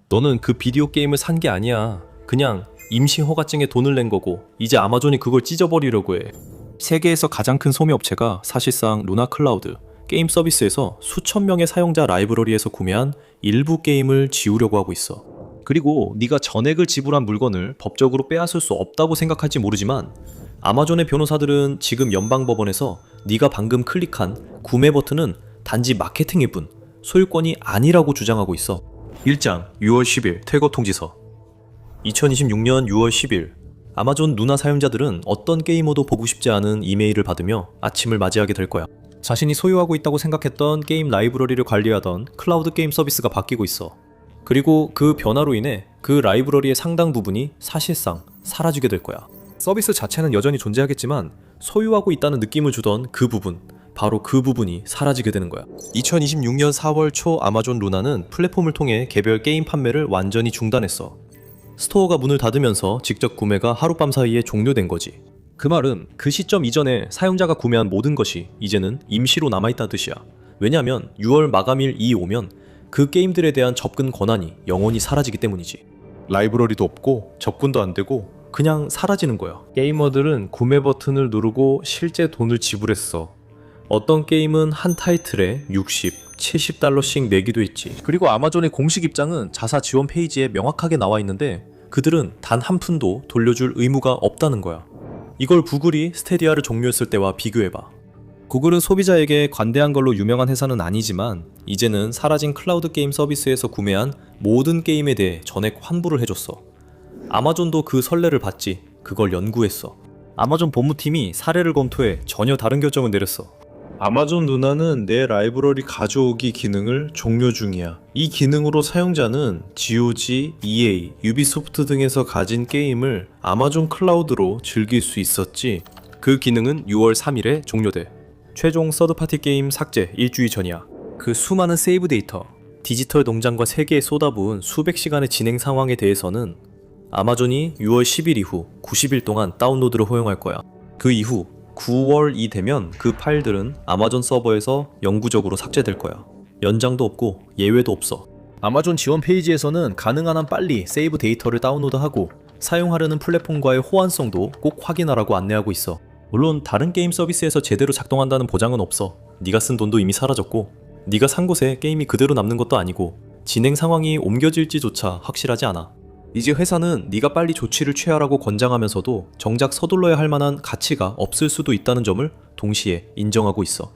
너는 그 비디오 게임을 산 게 아니야. 그냥 임시 허가증에 돈을 낸 거고 이제 아마존이 그걸 찢어버리려고 해. 세계에서 가장 큰 소매 업체가 사실상 루나 클라우드 게임 서비스에서 수천 명의 사용자 라이브러리에서 구매한 일부 게임을 지우려고 하고 있어. 그리고 네가 전액을 지불한 물건을 법적으로 빼앗을 수 없다고 생각할지 모르지만 아마존의 변호사들은 지금 연방법원에서 네가 방금 클릭한 구매 버튼은 단지 마케팅일 뿐 소유권이 아니라고 주장하고 있어. 1장 6월 10일 퇴거 통지서. 2026년 6월 10일 아마존 루나 사용자들은 어떤 게이머도 보고 싶지 않은 이메일을 받으며 아침을 맞이하게 될 거야. 자신이 소유하고 있다고 생각했던 게임 라이브러리를 관리하던 클라우드 게임 서비스가 바뀌고 있어. 그리고 그 변화로 인해 그 라이브러리의 상당 부분이 사실상 사라지게 될 거야. 서비스 자체는 여전히 존재하겠지만 소유하고 있다는 느낌을 주던 그 부분, 바로 그 부분이 사라지게 되는 거야. 2026년 4월 초 아마존 루나는 플랫폼을 통해 개별 게임 판매를 완전히 중단했어. 스토어가 문을 닫으면서 직접 구매가 하룻밤 사이에 종료된 거지. 그 말은 그 시점 이전에 사용자가 구매한 모든 것이 이제는 임시로 남아있다는 뜻이야. 왜냐면 6월 마감일이 오면 그 게임들에 대한 접근 권한이 영원히 사라지기 때문이지. 라이브러리도 없고 접근도 안 되고 그냥 사라지는 거야. 게이머들은 구매 버튼을 누르고 실제 돈을 지불했어. 어떤 게임은 한 타이틀에 60, 70달러씩 내기도 했지. 그리고 아마존의 공식 입장은 자사 지원 페이지에 명확하게 나와 있는데 그들은 단 한 푼도 돌려줄 의무가 없다는 거야. 이걸 구글이 스테디아를 종료했을 때와 비교해봐. 구글은 소비자에게 관대한 걸로 유명한 회사는 아니지만 이제는 사라진 클라우드 게임 서비스에서 구매한 모든 게임에 대해 전액 환불을 해줬어. 아마존도 그 선례를 봤지. 그걸 연구했어. 아마존 법무팀이 사례를 검토해 전혀 다른 결정을 내렸어. 아마존 루나는 내 라이브러리 가져오기 기능을 종료 중이야. 이 기능으로 사용자는 GOG, EA, 유비소프트 등에서 가진 게임을 아마존 클라우드로 즐길 수 있었지. 그 기능은 6월 3일에 종료돼. 최종 서드파티 게임 삭제 일주일 전이야. 그 수많은 세이브 데이터, 디지털 농장과 세계에 쏟아부은 수백 시간의 진행 상황에 대해서는 아마존이 6월 10일 이후 90일 동안 다운로드를 허용할 거야. 그 이후 9월이 되면 그 파일들은 아마존 서버에서 영구적으로 삭제될 거야. 연장도 없고 예외도 없어. 아마존 지원 페이지에서는 가능한 한 빨리 세이브 데이터를 다운로드하고 사용하려는 플랫폼과의 호환성도 꼭 확인하라고 안내하고 있어. 물론 다른 게임 서비스에서 제대로 작동한다는 보장은 없어. 네가 쓴 돈도 이미 사라졌고 네가 산 곳에 게임이 그대로 남는 것도 아니고 진행 상황이 옮겨질지조차 확실하지 않아. 이제 회사는 네가 빨리 조치를 취하라고 권장하면서도 정작 서둘러야 할 만한 가치가 없을 수도 있다는 점을 동시에 인정하고 있어.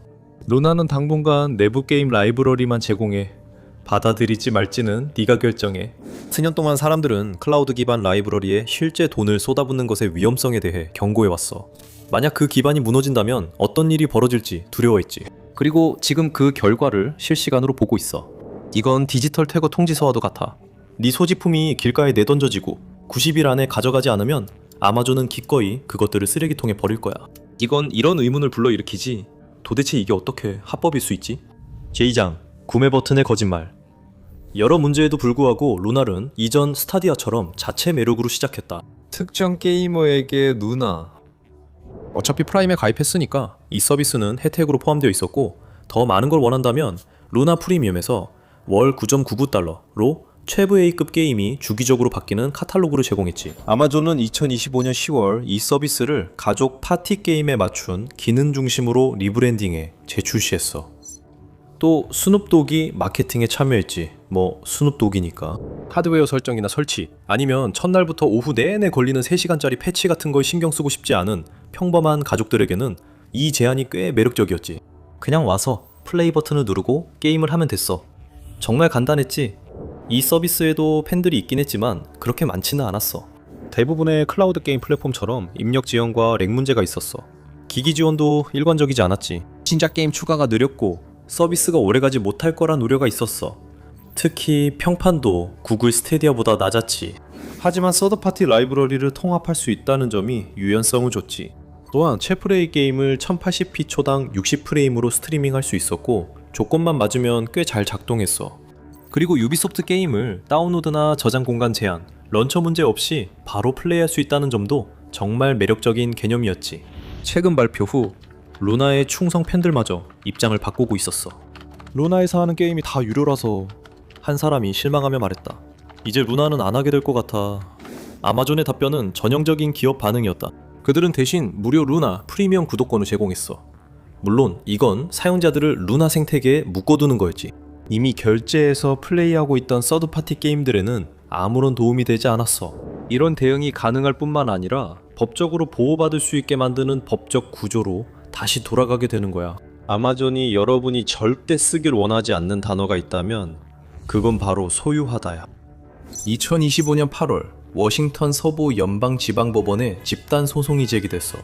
루나는 당분간 내부 게임 라이브러리만 제공해. 받아들이지 말지는 네가 결정해. 수년 동안 사람들은 클라우드 기반 라이브러리에 실제 돈을 쏟아붓는 것의 위험성에 대해 경고해왔어. 만약 그 기반이 무너진다면 어떤 일이 벌어질지 두려워했지. 그리고 지금 그 결과를 실시간으로 보고 있어. 이건 디지털 퇴거 통지서와도 같아. 네 소지품이 길가에 내던져지고 90일 안에 가져가지 않으면 아마존은 기꺼이 그것들을 쓰레기통에 버릴 거야. 이건 이런 의문을 불러일으키지. 도대체 이게 어떻게 합법일 수 있지? 제2장 구매 버튼의 거짓말. 여러 문제에도 불구하고 루나는 이전 스타디아처럼 자체 매력으로 시작했다. 특정 게이머에게 루나. 어차피 프라임에 가입했으니까 이 서비스는 혜택으로 포함되어 있었고 더 많은 걸 원한다면 루나 프리미엄에서 월 9.99달러로 최고 A급 게임이 주기적으로 바뀌는 카탈로그를 제공했지. 아마존은 2025년 10월 이 서비스를 가족 파티 게임에 맞춘 기능 중심으로 리브랜딩해 재출시했어. 또 스눕독이 마케팅에 참여했지. 뭐 스눕독이니까. 하드웨어 설정이나 설치 아니면 첫날부터 오후 내내 걸리는 3시간짜리 패치 같은 걸 신경 쓰고 싶지 않은 평범한 가족들에게는 이 제안이 꽤 매력적이었지. 그냥 와서 플레이 버튼을 누르고 게임을 하면 됐어. 정말 간단했지. 이 서비스에도 팬들이 있긴 했지만 그렇게 많지는 않았어. 대부분의 클라우드 게임 플랫폼처럼 입력 지연과 렉 문제가 있었어. 기기 지원도 일관적이지 않았지. 신작 게임 추가가 느렸고 서비스가 오래가지 못할 거란 우려가 있었어. 특히 평판도 구글 스테디아보다 낮았지. 하지만 서드파티 라이브러리를 통합할 수 있다는 점이 유연성을 줬지. 또한 최프레이 게임을 1080p 초당 60프레임으로 스트리밍할 수 있었고 조건만 맞으면 꽤 잘 작동했어. 그리고 유비소프트 게임을 다운로드나 저장 공간 제한, 런처 문제 없이 바로 플레이할 수 있다는 점도 정말 매력적인 개념이었지. 최근 발표 후 루나의 충성 팬들마저 입장을 바꾸고 있었어. 루나에서 하는 게임이 다 유료라서 한 사람이 실망하며 말했다. 이제 루나는 안 하게 될 것 같아. 아마존의 답변은 전형적인 기업 반응이었다. 그들은 대신 무료 루나 프리미엄 구독권을 제공했어. 물론 이건 사용자들을 루나 생태계에 묶어두는 거였지. 이미 결제해서 플레이하고 있던 서드파티 게임들에는 아무런 도움이 되지 않았어. 이런 대응이 가능할 뿐만 아니라 법적으로 보호받을 수 있게 만드는 법적 구조로 다시 돌아가게 되는 거야. 아마존이 여러분이 절대 쓰길 원하지 않는 단어가 있다면 그건 바로 소유하다야. 2025년 8월 워싱턴 서부 연방지방법원에 집단 소송이 제기됐어.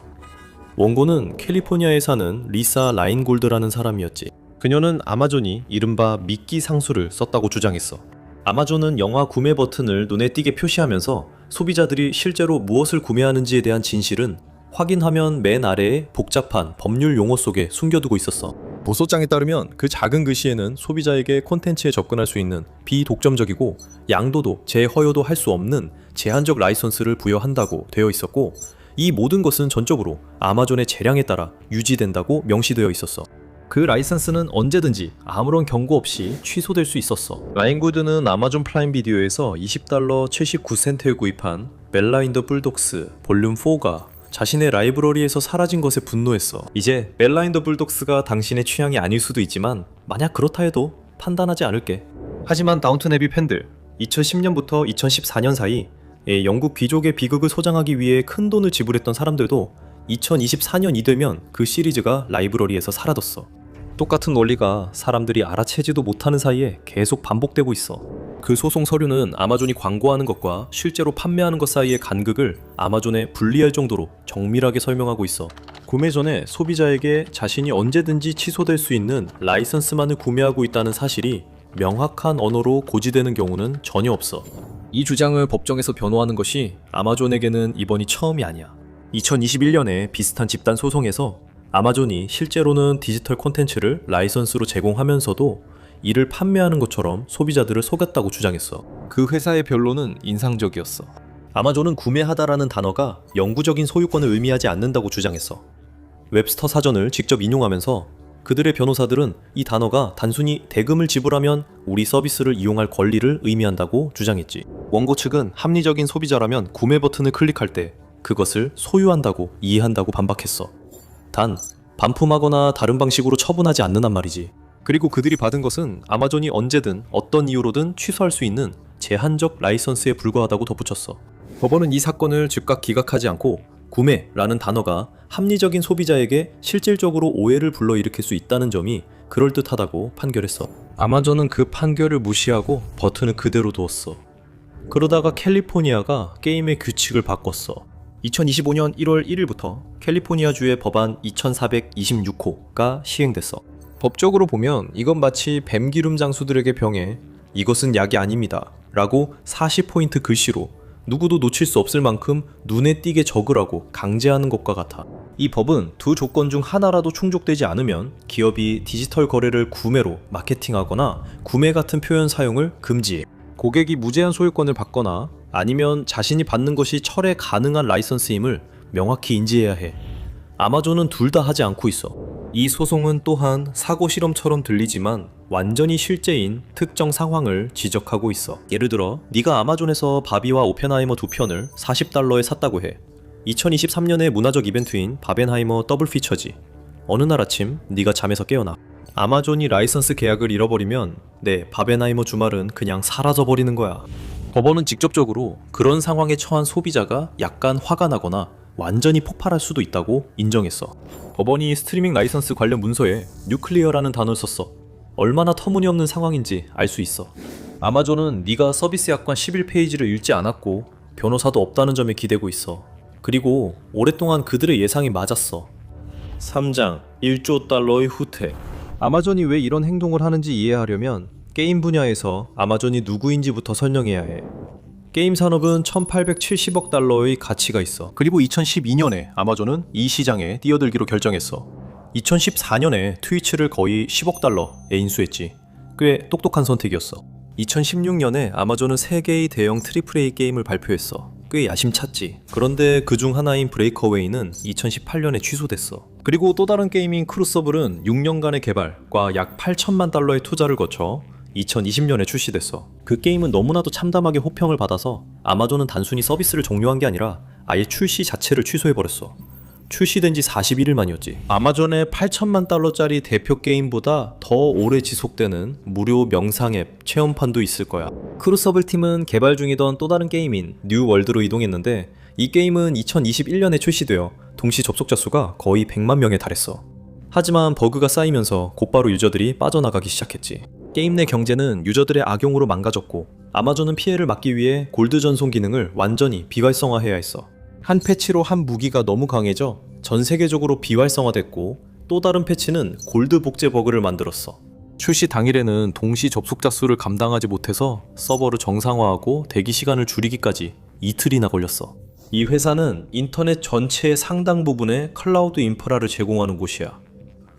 원고는 캘리포니아에 사는 리사 라인골드라는 사람이었지. 그녀는 아마존이 이른바 미끼 상수를 썼다고 주장했어. 아마존은 영화 구매 버튼을 눈에 띄게 표시하면서 소비자들이 실제로 무엇을 구매하는지에 대한 진실은 확인하면 맨 아래에 복잡한 법률 용어 속에 숨겨두고 있었어. 보소장에 따르면 그 작은 글씨에는 소비자에게 콘텐츠에 접근할 수 있는 비독점적이고 양도도 재허여도 할 수 없는 제한적 라이선스를 부여한다고 되어 있었고, 이 모든 것은 전적으로 아마존의 재량에 따라 유지된다고 명시되어 있었어. 그 라이선스는 언제든지 아무런 경고 없이 취소될 수 있었어. 라인구드는 아마존 프라임 비디오에서 $20 79센트에 구입한 벨라 인 더 불독스 볼륨 4가 자신의 라이브러리에서 사라진 것에 분노했어. 이제 벨라 인 더 불독스가 당신의 취향이 아닐 수도 있지만 만약 그렇다 해도 판단하지 않을게. 하지만 다운턴 애비 팬들, 2010년부터 2014년 사이 영국 귀족의 비극을 소장하기 위해 큰 돈을 지불했던 사람들도 2024년이 되면 그 시리즈가 라이브러리에서 사라졌어. 똑같은 원리가 사람들이 알아채지도 못하는 사이에 계속 반복되고 있어. 그 소송 서류는 아마존이 광고하는 것과 실제로 판매하는 것 사이의 간극을 아마존에 분리할 정도로 정밀하게 설명하고 있어. 구매 전에 소비자에게 자신이 언제든지 취소될 수 있는 라이선스만을 구매하고 있다는 사실이 명확한 언어로 고지되는 경우는 전혀 없어. 이 주장을 법정에서 변호하는 것이 아마존에게는 이번이 처음이 아니야. 2021년에 비슷한 집단 소송에서 아마존이 실제로는 디지털 콘텐츠를 라이선스로 제공하면서도 이를 판매하는 것처럼 소비자들을 속였다고 주장했어. 그 회사의 변론은 인상적이었어. 아마존은 구매하다라는 단어가 영구적인 소유권을 의미하지 않는다고 주장했어. 웹스터 사전을 직접 인용하면서 그들의 변호사들은 이 단어가 단순히 대금을 지불하면 우리 서비스를 이용할 권리를 의미한다고 주장했지. 원고 측은 합리적인 소비자라면 구매 버튼을 클릭할 때 그것을 소유한다고 이해한다고 반박했어. 단, 반품하거나 다른 방식으로 처분하지 않는단 말이지. 그리고 그들이 받은 것은 아마존이 언제든 어떤 이유로든 취소할 수 있는 제한적 라이선스에 불과하다고 덧붙였어. 법원은 이 사건을 즉각 기각하지 않고 구매라는 단어가 합리적인 소비자에게 실질적으로 오해를 불러일으킬 수 있다는 점이 그럴듯하다고 판결했어. 아마존은 그 판결을 무시하고 버튼을 그대로 두었어. 그러다가 캘리포니아가 게임의 규칙을 바꿨어. 2025년 1월 1일부터 캘리포니아주의 법안 2426호가 시행됐어. 법적으로 보면 이건 마치 뱀기름 장수들에게 병해 이것은 약이 아닙니다 라고 40포인트 글씨로 누구도 놓칠 수 없을 만큼 눈에 띄게 적으라고 강제하는 것과 같아. 이 법은 두 조건 중 하나라도 충족되지 않으면 기업이 디지털 거래를 구매로 마케팅하거나 구매 같은 표현 사용을 금지해. 고객이 무제한 소유권을 받거나 아니면 자신이 받는 것이 철회 가능한 라이선스임을 명확히 인지해야 해. 아마존은 둘 다 하지 않고 있어. 이 소송은 또한 사고 실험처럼 들리지만 완전히 실제인 특정 상황을 지적하고 있어. 예를 들어 네가 아마존에서 바비와 오펜하이머 두 편을 $40에 샀다고 해. 2023년의 문화적 이벤트인 바벤하이머 더블 피처지. 어느 날 아침 네가 잠에서 깨어나. 아마존이 라이선스 계약을 잃어버리면 내 바벤하이머 주말은 그냥 사라져버리는 거야. 법원은 직접적으로 그런 상황에 처한 소비자가 약간 화가 나거나 완전히 폭발할 수도 있다고 인정했어. 법원이 스트리밍 라이선스 관련 문서에 뉴클리어라는 단어를 썼어. 얼마나 터무니없는 상황인지 알 수 있어. 아마존은 네가 서비스 약관 11페이지를 읽지 않았고 변호사도 없다는 점에 기대고 있어. 그리고 오랫동안 그들의 예상이 맞았어. 3장 1조 달러의 후퇴. 아마존이 왜 이런 행동을 하는지 이해하려면 게임 분야에서 아마존이 누구인지부터 설명해야 해. 게임 산업은 1870억 달러의 가치가 있어. 그리고 2012년에 아마존은 이 시장에 뛰어들기로 결정했어. 2014년에 트위치를 거의 10억 달러에 인수했지. 꽤 똑똑한 선택이었어. 2016년에 아마존은 3개의 대형 AAA 게임을 발표했어. 꽤 야심찼지. 그런데 그중 하나인 브레이커웨이는 2018년에 취소됐어. 그리고 또 다른 게임인 크루서블은 6년간의 개발과 약 8천만 달러의 투자를 거쳐 2020년에 출시됐어. 그 게임은 너무나도 참담하게 호평을 받아서 아마존은 단순히 서비스를 종료한 게 아니라 아예 출시 자체를 취소해버렸어. 출시된 지 41일 만이었지. 아마존의 8천만 달러짜리 대표 게임보다 더 오래 지속되는 무료 명상 앱 체험판도 있을 거야. 크루서블 팀은 개발 중이던 또 다른 게임인 뉴 월드로 이동했는데 이 게임은 2021년에 출시되어 동시 접속자 수가 거의 100만 명에 달했어. 하지만 버그가 쌓이면서 곧바로 유저들이 빠져나가기 시작했지. 게임 내 경제는 유저들의 악용으로 망가졌고 아마존은 피해를 막기 위해 골드 전송 기능을 완전히 비활성화해야 했어. 한 패치로 한 무기가 너무 강해져 전 세계적으로 비활성화됐고 또 다른 패치는 골드 복제 버그를 만들었어. 출시 당일에는 동시 접속자 수를 감당하지 못해서 서버를 정상화하고 대기 시간을 줄이기까지 이틀이나 걸렸어. 이 회사는 인터넷 전체의 상당 부분에 클라우드 인프라를 제공하는 곳이야.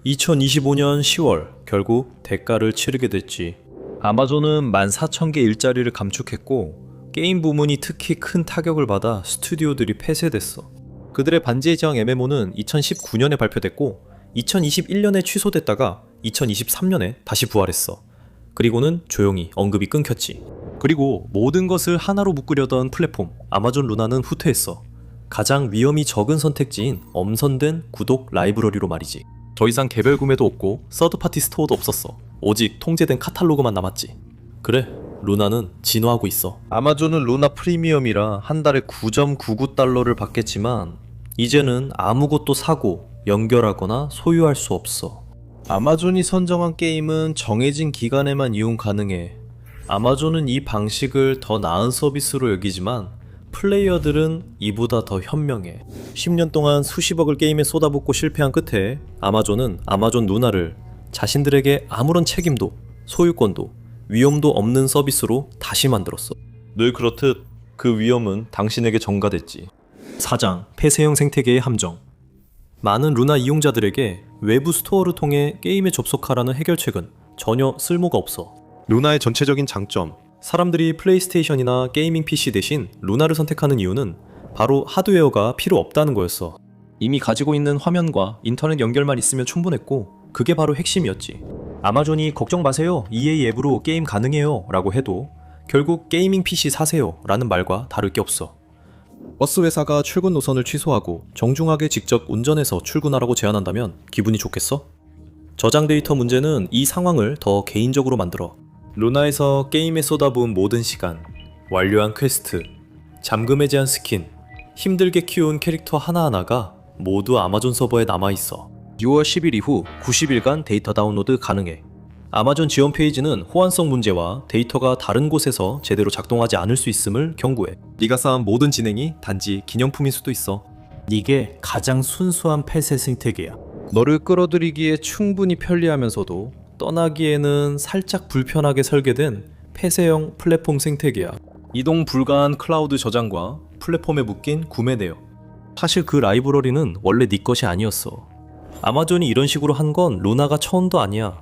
2025년 10월 결국 대가를 치르게 됐지. 아마존은 14,000개 일자리를 감축했고 게임 부문이 특히 큰 타격을 받아 스튜디오들이 폐쇄됐어. 그들의 반지의 제왕 MMO는 2019년에 발표됐고 2021년에 취소됐다가 2023년에 다시 부활했어. 그리고는 조용히 언급이 끊겼지. 그리고 모든 것을 하나로 묶으려던 플랫폼 아마존 루나는 후퇴했어. 가장 위험이 적은 선택지인 엄선된 구독 라이브러리로 말이지. 더 이상 개별 구매도 없고 서드파티 스토어도 없었어. 오직 통제된 카탈로그만 남았지. 그래, 루나는 진화하고 있어. 아마존은 루나 프리미엄이라 한 달에 9.99달러를 받겠지만 이제는 아무것도 사고 연결하거나 소유할 수 없어. 아마존이 선정한 게임은 정해진 기간에만 이용 가능해. 아마존은 이 방식을 더 나은 서비스로 여기지만 플레이어들은 이보다 더 현명해. 10년 동안 수십억을 게임에 쏟아붓고 실패한 끝에 아마존은 아마존 루나를 자신들에게 아무런 책임도 소유권도 위험도 없는 서비스로 다시 만들었어. 늘 그렇듯 그 위험은 당신에게 전가됐지. 사장, 폐쇄형 생태계의 함정. 많은 루나 이용자들에게 외부 스토어를 통해 게임에 접속하라는 해결책은 전혀 쓸모가 없어. 루나의 전체적인 장점, 사람들이 플레이스테이션이나 게이밍 PC 대신 루나를 선택하는 이유는 바로 하드웨어가 필요 없다는 거였어. 이미 가지고 있는 화면과 인터넷 연결만 있으면 충분했고 그게 바로 핵심이었지. 아마존이 걱정 마세요, EA 앱으로 게임 가능해요 라고 해도 결국 게이밍 PC 사세요 라는 말과 다를 게 없어. 버스 회사가 출근 노선을 취소하고 정중하게 직접 운전해서 출근하라고 제안한다면 기분이 좋겠어? 저장 데이터 문제는 이 상황을 더 개인적으로 만들어. 루나에서 게임에 쏟아부은 모든 시간, 완료한 퀘스트, 잠금에 제한 스킨, 힘들게 키운 캐릭터 하나하나가 모두 아마존 서버에 남아있어. 6월 10일 이후 90일간 데이터 다운로드 가능해. 아마존 지원 페이지는 호환성 문제와 데이터가 다른 곳에서 제대로 작동하지 않을 수 있음을 경고해. 네가 쌓은 모든 진행이 단지 기념품일 수도 있어. 이게 가장 순수한 폐쇄 생태계야. 너를 끌어들이기에 충분히 편리하면서도 떠나기에는 살짝 불편하게 설계된 폐쇄형 플랫폼 생태계야. 이동 불가한 클라우드 저장과 플랫폼에 묶인 구매 내역. 사실 그 라이브러리는 원래 네 것이 아니었어. 아마존이 이런 식으로 한 건 루나가 처음도 아니야.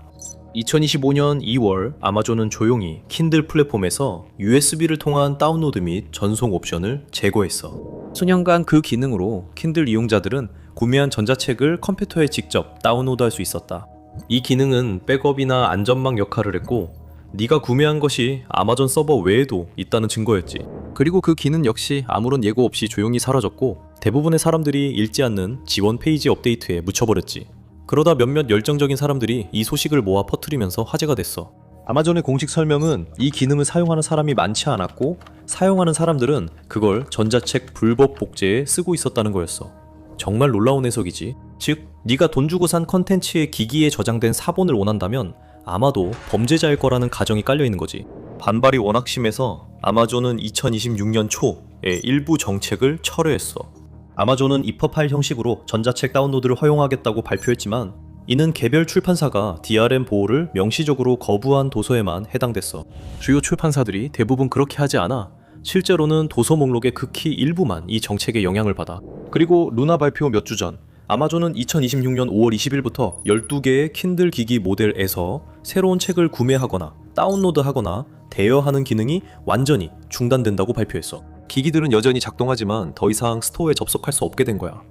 2025년 2월 아마존은 조용히 킨들 플랫폼에서 USB를 통한 다운로드 및 전송 옵션을 제거했어. 수년간 그 기능으로 킨들 이용자들은 구매한 전자책을 컴퓨터에 직접 다운로드할 수 있었다. 이 기능은 백업이나 안전망 역할을 했고 네가 구매한 것이 아마존 서버 외에도 있다는 증거였지. 그리고 그 기능 역시 아무런 예고 없이 조용히 사라졌고 대부분의 사람들이 읽지 않는 지원 페이지 업데이트에 묻혀버렸지. 그러다 몇몇 열정적인 사람들이 이 소식을 모아 퍼뜨리면서 화제가 됐어. 아마존의 공식 설명은 이 기능을 사용하는 사람이 많지 않았고 사용하는 사람들은 그걸 전자책 불법 복제에 쓰고 있었다는 거였어. 정말 놀라운 해석이지. 즉, 네가 돈 주고 산 컨텐츠의 기기에 저장된 사본을 원한다면 아마도 범죄자일 거라는 가정이 깔려있는 거지. 반발이 워낙 심해서 아마존은 2026년 초에 일부 정책을 철회했어. 아마존은 EPUB 형식으로 전자책 다운로드를 허용하겠다고 발표했지만 이는 개별 출판사가 DRM 보호를 명시적으로 거부한 도서에만 해당됐어. 주요 출판사들이 대부분 그렇게 하지 않아 실제로는 도서 목록의 극히 일부만 이 정책에 영향을 받아. 그리고 루나 발표 몇 주 전 아마존은 2026년 5월 20일부터 12개의 킨들 기기 모델에서 새로운 책을 구매하거나 다운로드하거나 대여하는 기능이 완전히 중단된다고 발표했어. 기기들은 여전히 작동하지만 더 이상 스토어에 접속할 수 없게 된 거야.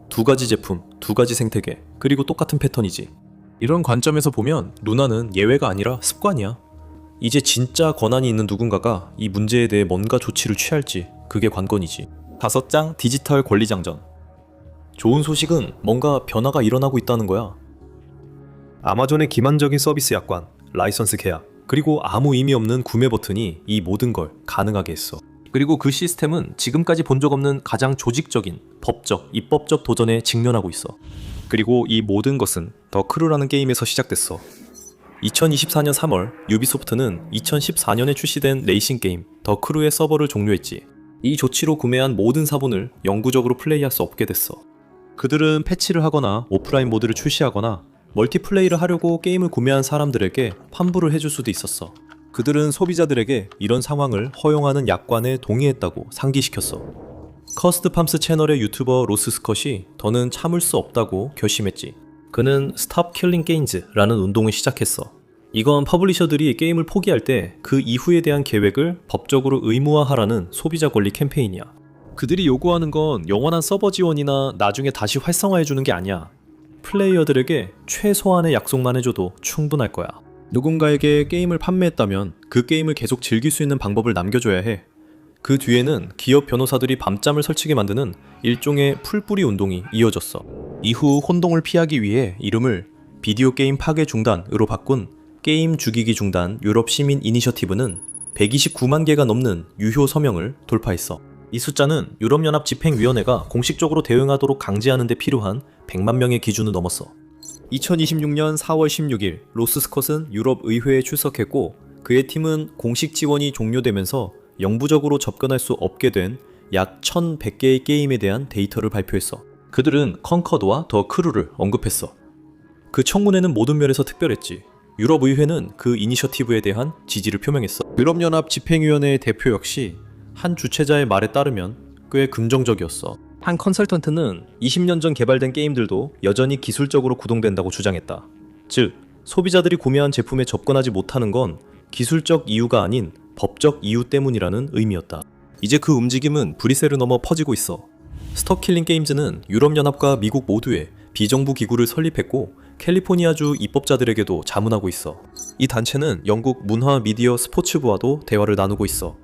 두 가지 제품, 두 가지 생태계, 그리고 똑같은 패턴이지. 이런 관점에서 보면 루나는 예외가 아니라 습관이야. 이제 진짜 권한이 있는 누군가가 이 문제에 대해 뭔가 조치를 취할지 그게 관건이지. 5장 디지털 권리장전. 좋은 소식은 뭔가 변화가 일어나고 있다는 거야. 아마존의 기만적인 서비스 약관, 라이선스 계약, 그리고 아무 의미 없는 구매 버튼이 이 모든 걸 가능하게 했어. 그리고 그 시스템은 지금까지 본 적 없는 가장 조직적인, 법적, 입법적 도전에 직면하고 있어. 그리고 이 모든 것은 더 크루라는 게임에서 시작됐어. 2024년 3월 유비소프트는 2014년에 출시된 레이싱 게임 더 크루의 서버를 종료했지. 이 조치로 구매한 모든 사본을 영구적으로 플레이할 수 없게 됐어. 그들은 패치를 하거나 오프라인 모드를 출시하거나 멀티플레이를 하려고 게임을 구매한 사람들에게 환불을 해줄 수도 있었어. 그들은 소비자들에게 이런 상황을 허용하는 약관에 동의했다고 상기시켰어. 커스트팜스 채널의 유튜버 로스 스컷이 더는 참을 수 없다고 결심했지. 그는 Stop Killing Games라는 운동을 시작했어. 이건 퍼블리셔들이 게임을 포기할 때 그 이후에 대한 계획을 법적으로 의무화하라는 소비자 권리 캠페인이야. 그들이 요구하는 건 영원한 서버 지원이나 나중에 다시 활성화해주는 게 아니야. 플레이어들에게 최소한의 약속만 해줘도 충분할 거야. 누군가에게 게임을 판매했다면 그 게임을 계속 즐길 수 있는 방법을 남겨줘야 해. 그 뒤에는 기업 변호사들이 밤잠을 설치게 만드는 일종의 풀뿌리 운동이 이어졌어. 이후 혼동을 피하기 위해 이름을 비디오 게임 파괴 중단으로 바꾼 게임 죽이기 중단 유럽 시민 이니셔티브는 129만 개가 넘는 유효 서명을 돌파했어. 이 숫자는 유럽연합 집행위원회가 공식적으로 대응하도록 강제하는 데 필요한 100만 명의 기준을 넘었어. 2026년 4월 16일 로스 스컷은 유럽 의회에 출석했고 그의 팀은 공식 지원이 종료되면서 영구적으로 접근할 수 없게 된 약 1100개의 게임에 대한 데이터를 발표했어. 그들은 컨커드와 더 크루를 언급했어. 그 청문회는 모든 면에서 특별했지. 유럽의회는 그 이니셔티브에 대한 지지를 표명했어. 유럽연합 집행위원회의 대표 역시 한 주최자의 말에 따르면 꽤 긍정적이었어. 한 컨설턴트는 20년 전 개발된 게임들도 여전히 기술적으로 구동된다고 주장했다. 즉, 소비자들이 구매한 제품에 접근하지 못하는 건 기술적 이유가 아닌 법적 이유 때문이라는 의미였다. 이제 그 움직임은 브뤼셀을 넘어 퍼지고 있어. 스톱 킬링 게임즈는 유럽연합과 미국 모두에 비정부 기구를 설립했고 캘리포니아주 입법자들에게도 자문하고 있어. 이 단체는 영국 문화 미디어 스포츠부와도 대화를 나누고 있어.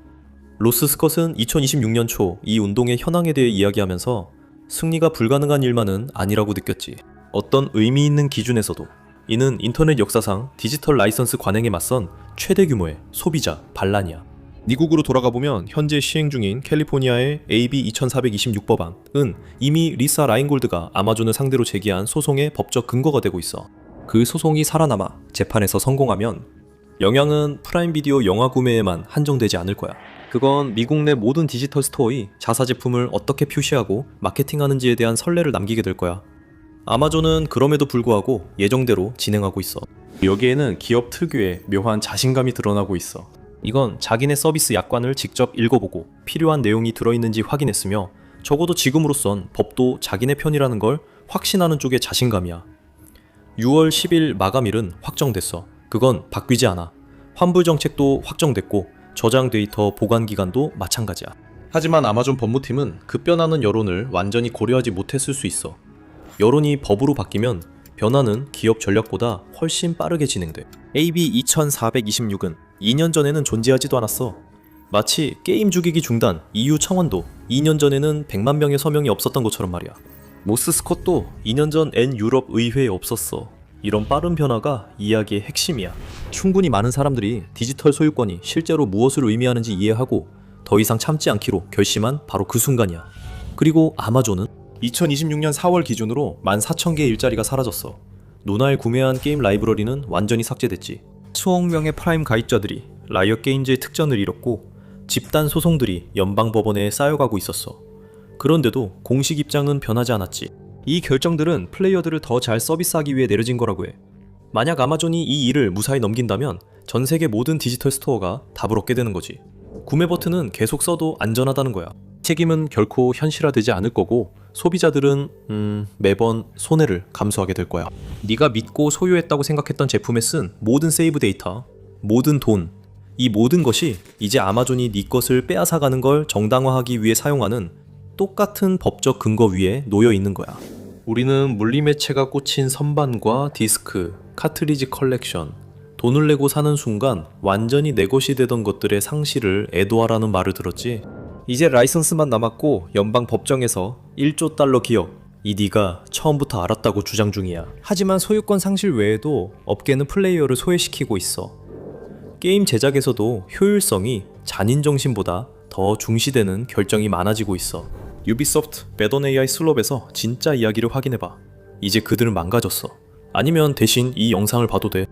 로스 스컷은 2026년 초 이 운동의 현황에 대해 이야기하면서 승리가 불가능한 일만은 아니라고 느꼈지. 어떤 의미 있는 기준에서도 이는 인터넷 역사상 디지털 라이선스 관행에 맞선 최대 규모의 소비자 반란이야. 미국으로 돌아가보면 현재 시행 중인 캘리포니아의 AB 2426 법안은 이미 리사 라인골드가 아마존을 상대로 제기한 소송의 법적 근거가 되고 있어. 그 소송이 살아남아 재판에서 성공하면 영향은 프라임 비디오 영화 구매에만 한정되지 않을 거야. 그건 미국 내 모든 디지털 스토어의 자사 제품을 어떻게 표시하고 마케팅하는지에 대한 선례를 남기게 될 거야. 아마존은 그럼에도 불구하고 예정대로 진행하고 있어. 여기에는 기업 특유의 묘한 자신감이 드러나고 있어. 이건 자기네 서비스 약관을 직접 읽어보고 필요한 내용이 들어있는지 확인했으며 적어도 지금으로선 법도 자기네 편이라는 걸 확신하는 쪽의 자신감이야. 6월 10일 마감일은 확정됐어. 그건 바뀌지 않아. 환불 정책도 확정됐고 저장 데이터 보관 기간도 마찬가지야. 하지만 아마존 법무팀은 급변하는 여론을 완전히 고려하지 못했을 수 있어. 여론이 법으로 바뀌면 변화는 기업 전략보다 훨씬 빠르게 진행돼. AB 2426은 2년 전에는 존재하지도 않았어. 마치 게임 죽이기 중단 EU 청원도 2년 전에는 100만 명의 서명이 없었던 것처럼 말이야. 모스 스콧도 2년 전 N 유럽 의회에 없었어. 이런 빠른 변화가 이야기의 핵심이야. 충분히 많은 사람들이 디지털 소유권이 실제로 무엇을 의미하는지 이해하고 더 이상 참지 않기로 결심한 바로 그 순간이야. 그리고 아마존은 2026년 4월 기준으로 14,000개의 일자리가 사라졌어. 노날 구매한 게임 라이브러리는 완전히 삭제됐지. 수억 명의 프라임 가입자들이 라이엇 게임즈의 특전을 잃었고 집단 소송들이 연방법원에 쌓여가고 있었어. 그런데도 공식 입장은 변하지 않았지. 이 결정들은 플레이어들을 더 잘 서비스하기 위해 내려진 거라고 해. 만약 아마존이 이 일을 무사히 넘긴다면 전 세계 모든 디지털 스토어가 답을 얻게 되는 거지. 구매 버튼은 계속 써도 안전하다는 거야. 책임은 결코 현실화되지 않을 거고 소비자들은 매번 손해를 감수하게 될 거야. 네가 믿고 소유했다고 생각했던 제품에 쓴 모든 세이브 데이터, 모든 돈, 이 모든 것이 이제 아마존이 네 것을 빼앗아가는 걸 정당화하기 위해 사용하는 똑같은 법적 근거 위에 놓여 있는 거야. 우리는 물리매체가 꽂힌 선반과 디스크, 카트리지 컬렉션, 돈을 내고 사는 순간 완전히 내 것이 되던 것들의 상실을 애도하라는 말을 들었지. 이제 라이선스만 남았고 연방 법정에서 1조 달러 기업, 이 네가 처음부터 알았다고 주장 중이야. 하지만 소유권 상실 외에도 업계는 플레이어를 소외시키고 있어. 게임 제작에서도 효율성이 잔인 정신보다 더 중시되는 결정이 많아지고 있어. 유비소프트 배던 AI 슬롭에서 진짜 이야기를 확인해봐. 이제 그들은 망가졌어. 아니면 대신 이 영상을 봐도 돼.